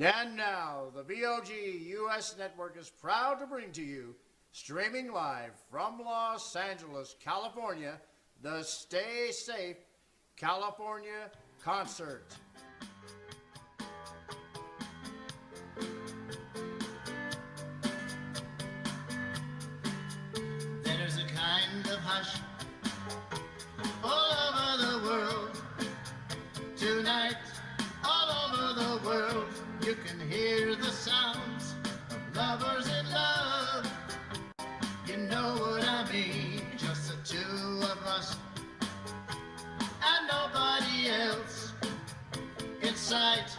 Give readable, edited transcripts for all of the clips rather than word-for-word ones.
And now, the VOG US Network is proud to bring to you, streaming live from Los Angeles, California, the Stay Safe California Concert. There's a kind of hush all over the world tonight. All over the world, you can hear the sounds of lovers in love. You know what I mean, just the two of us and nobody else. In sight,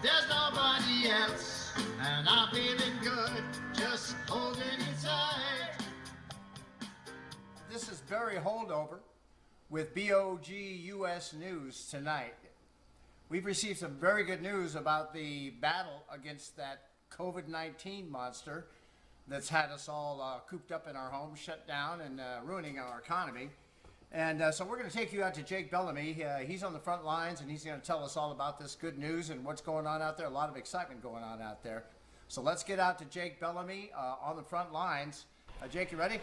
there's nobody else, and I'm feeling good, just holding you tight. This is Barry Holdover with BOG US News tonight. We've received some very good news about the battle against that COVID-19 monster that's had us all cooped up in our homes, shut down, and ruining our economy. And so we're going to take you out to Jake Bellamy. He's on the front lines, and he's going to tell us all about this good news and what's going on out there. A lot of excitement going on out there. So let's get out to Jake Bellamy on the front lines. Jake, you ready?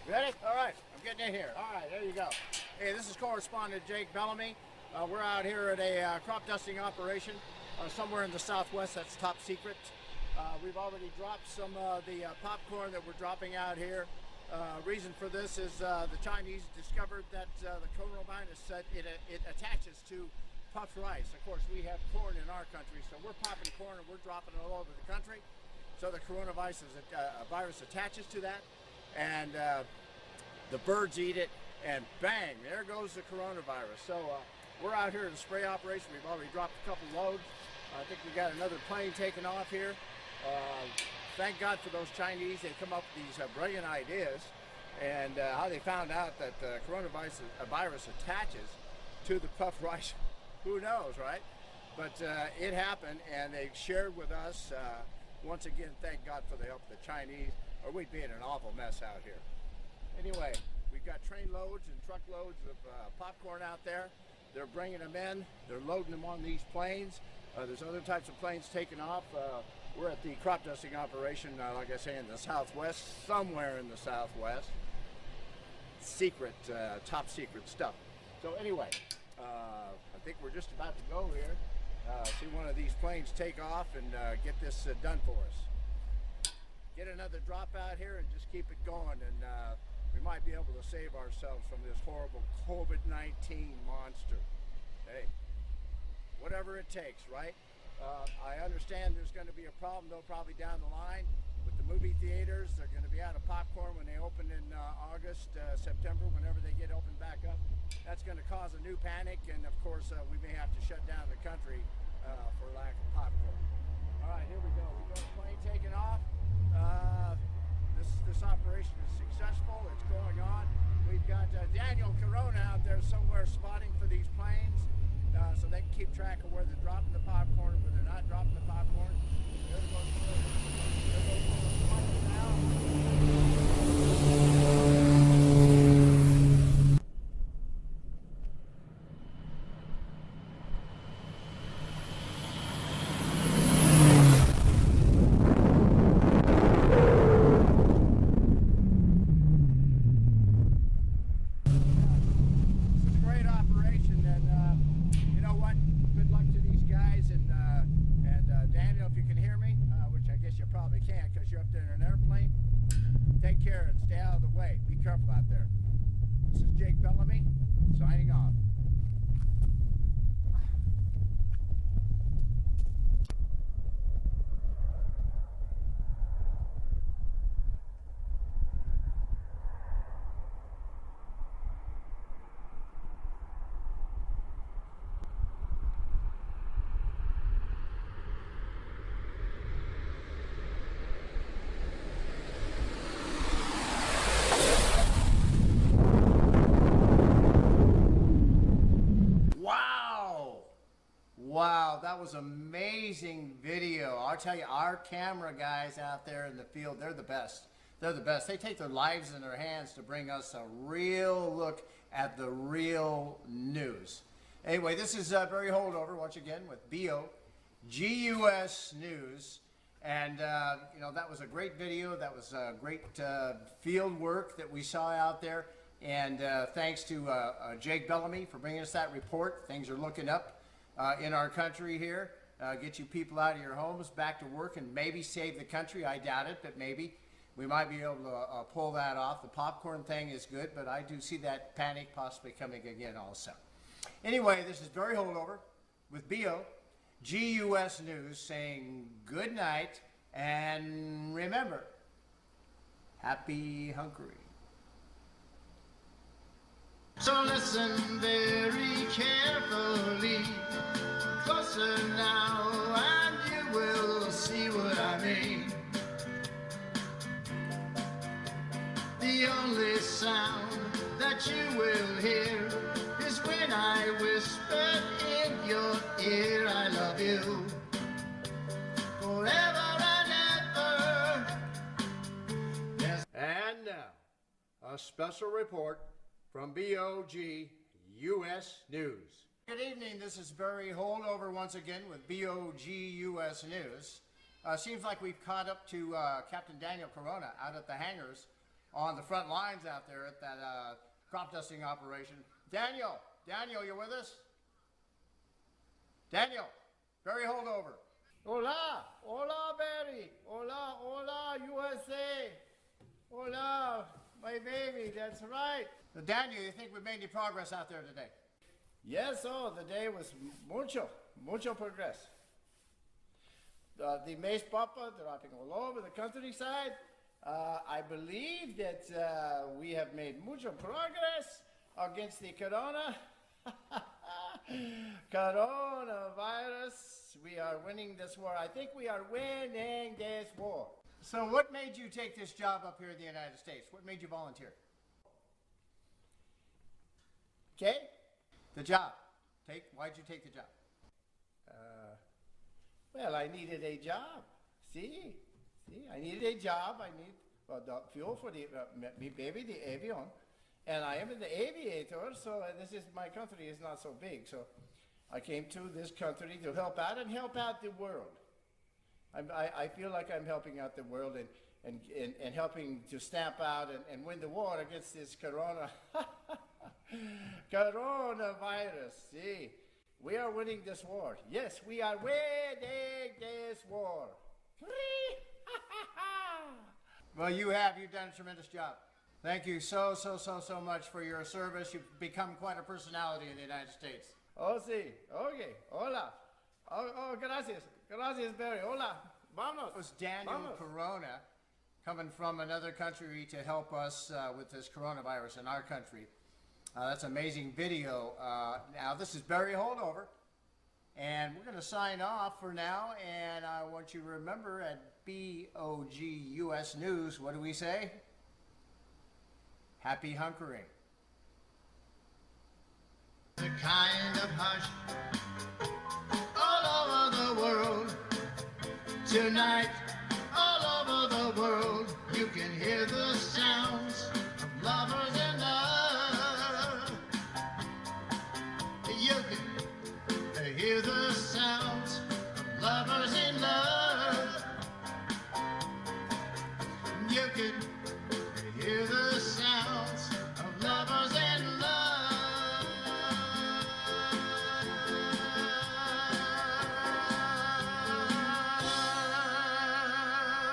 You ready? All right, I'm getting in here. All right, there you go. Hey, this is correspondent Jake Bellamy. We're out here at a crop dusting operation somewhere in the Southwest. That's top secret. We've already dropped some of the popcorn that we're dropping out here. Reason for this is the Chinese discovered that the coronavirus it attaches to puffed rice. Of course, we have corn in our country, so we're popping corn and we're dropping it all over the country. So the coronavirus virus attaches to that, and the birds eat it, and bang, there goes the coronavirus. So we're out here at a spray operation. We've already dropped a couple loads. I think we got another plane taking off here. Thank God for those Chinese. They come up with these brilliant ideas, and how they found out that the coronavirus virus attaches to the puffed rice. Who knows, right? But it happened, and they shared with us. Once again, thank God for the help of the Chinese, or we'd be in an awful mess out here. Anyway, we've got train loads and truckloads of popcorn out there. They're bringing them in. They're loading them on these planes. There's other types of planes taking off. We're at the crop dusting operation, like I say, in the Southwest, somewhere in the Southwest. Secret, top secret stuff. So anyway, I think we're just about to go here. See one of these planes take off and get this done for us. Get another drop out here and just keep it going, and we might be able to save ourselves from this horrible COVID-19 monster. Hey, whatever it takes, right? I understand there's going to be a problem, though, probably down the line with the movie theaters. They're going to be out of popcorn when they open in August, September, whenever they get opened back up. That's going to cause a new panic, and of course, we may have to shut down the country for lack of popcorn. All right, here we go. We got a plane taking off. This operation is successful. It's going on. We've got Daniel Corona out there somewhere spotting for these planes, so they can keep track of where they're dropping the popcorn and where they're not dropping the popcorn. There goes the plane now. Take care and stay out of the way. Be careful out there. This is Jake Bellamy, signing off. Wow, that was amazing video. I'll tell you, our camera guys out there in the field, they're the best. They're the best. They take their lives in their hands to bring us a real look at the real news. Anyway, this is Barry Holdover once again with BO GUS News. And, you know, that was a great video. That was great field work that we saw out there. And thanks to Jake Bellamy for bringing us that report. Things are looking up in our country here. Get you people out of your homes, back to work, and maybe save the country. I doubt it, but maybe we might be able to pull that off. The popcorn thing is good, but I do see that panic possibly coming again also. Anyway, this is Barry Holdover with BO. GUS News saying good night, and remember, happy hunkering. So listen very carefully, closer now, and you will see what I mean. The only sound that you will hear is when I whisper in your ear, I love you forever and ever. Yes. And now, a special report from BOG US News. Good evening, this is Barry Holdover once again with BOG US News. Seems like we've caught up to Captain Daniel Corona out at the hangars on the front lines out there at that crop dusting operation. Daniel, you with us? Daniel, Barry Holdover. Hola, hola Barry, hola USA, hola my baby, that's right. Daniel, you think we've made any progress out there today? Yes, oh, the day was mucho progress. The maize papa dropping all over the countryside. I believe that we have made mucho progress against the coronavirus. We are winning this war. I think we are winning this war. So what made you take this job up here in the United States? What made you volunteer? Okay? The job. Why'd you take the job? Well, I needed a job. See, I needed a job. I need the fuel for the me baby, the avion, and I am in the aviator. So this is my country is not so big. So I came to this country to help out and help out the world. I feel like I'm helping out the world and helping to stamp out and win the war against this coronavirus. See, we are winning this war. Yes, we are winning this war. Well, you've done a tremendous job. Thank you so much for your service. You've become quite a personality in the United States. Oh, sí. Okay. Hola. Oh, gracias. Gracias, Barry. Hola. Vámonos. It was Daniel Vámonos. Corona coming from another country to help us with this coronavirus in our country. That's an amazing video. Now, this is Barry Holdover, and we're going to sign off for now, and I want you to remember at BOG US News, what do we say? Happy hunkering. The kind of hush all over the world tonight, all over the world, you can hear the sounds of lovers in love. You can hear the sounds of lovers in love. You can hear the sounds of lovers in love.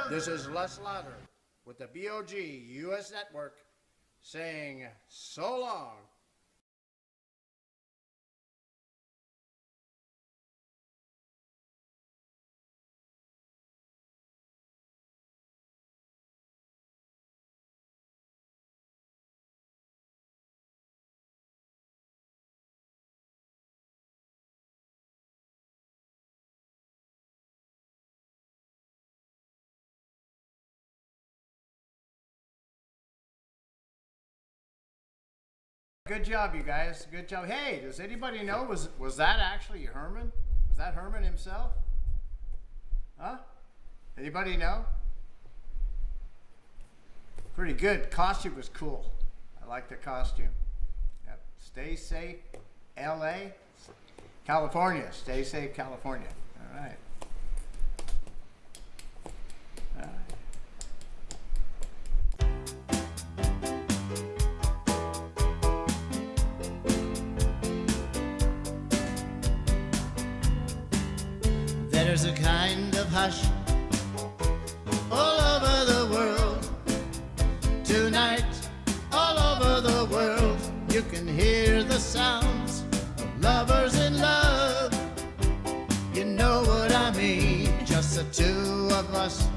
This is Les Lauder with the BOG US Network saying so long. Good job, you guys. Good job. Hey, does anybody know, was that actually Herman? Was that Herman himself? Huh? Anybody know? Pretty good. Costume was cool. I like the costume. Yep. Stay safe, LA. California. Stay safe, California. All right. There's a kind of hush all over the world. Tonight, all over the world, you can hear the sounds of lovers in love. You know what I mean, just the two of us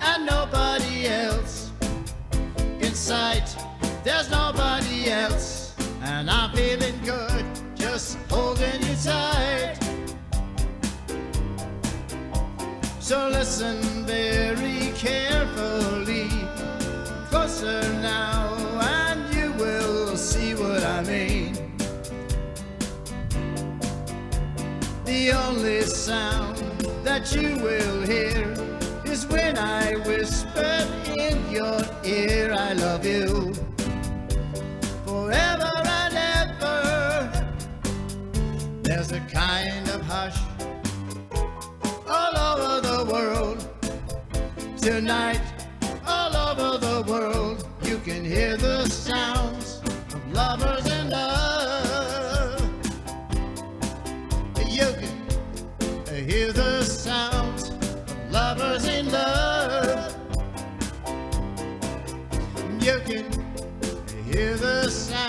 and nobody else. In sight, there's nobody else, and I'm feeling good, just holding you tight. So listen very carefully, closer now, and you will see what I mean. The only sound that you will hear is when I whisper in your ear, I love you forever and ever. There's a kind of hush all over the world. Tonight, all over the world, you can hear the sounds of lovers in love. You can hear the sounds of lovers in love. You can hear the sound